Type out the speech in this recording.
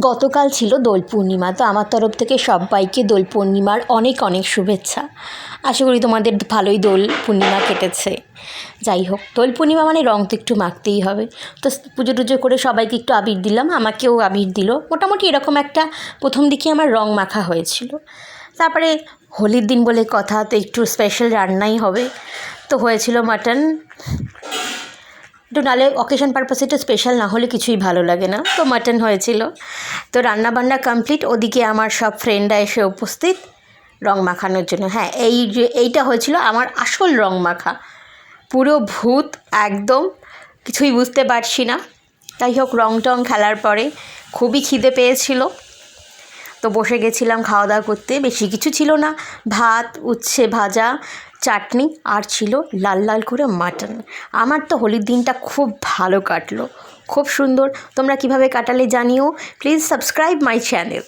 গতকাল ছিল দোল পূর্ণিমা, তো আমার তরফ থেকে সবাইকে দোল পূর্ণিমার অনেক অনেক শুভেচ্ছা। আশা করি তোমাদের ভালোই দোল পূর্ণিমা কেটেছে। যাই হোক, দোল পূর্ণিমা মানে রং তো একটু মাখতেই হবে। তো পুজো টুজো করে সবাইকে একটু আবির দিলাম, আমাকেও আবির দিল। মোটামুটি এরকম একটা প্রথম দিকে আমার রং মাখা হয়েছিল। তারপরে হোলির দিন বলে কথা, তো একটু স্পেশাল রান্নাই হবে। তো হয়েছিল মাটন, একটু নাহলে অকেশন পারপাসে একটু স্পেশাল না হলে কিছুই ভালো লাগে না। তো মাটন হয়েছিল। তো রান্নাবান্না কমপ্লিট, ওদিকে আমার সব ফ্রেন্ডরা এসে উপস্থিত রং মাখানোর জন্য। হ্যাঁ, এইটা হয়েছিল আমার আসল রং মাখা, পুরো ভূত একদম, কিছুই বুঝতে পারছি না। যাই হোক, রং টং খেলার পরে খুবই খিদে পেয়েছিল, তো বসে গেছিলাম খাওয়া দাওয়া করতে। বেশি কিছু ছিল না, ভাত, উচ্ছে ভাজা, চাটনি, আর ছিল লাল লাল করে মাটন। আমার তো হোলির দিনটা খুব ভালো কাটলো, খুব সুন্দর। তোমরা কিভাবে কাটালে জানিও। Please subscribe my channel.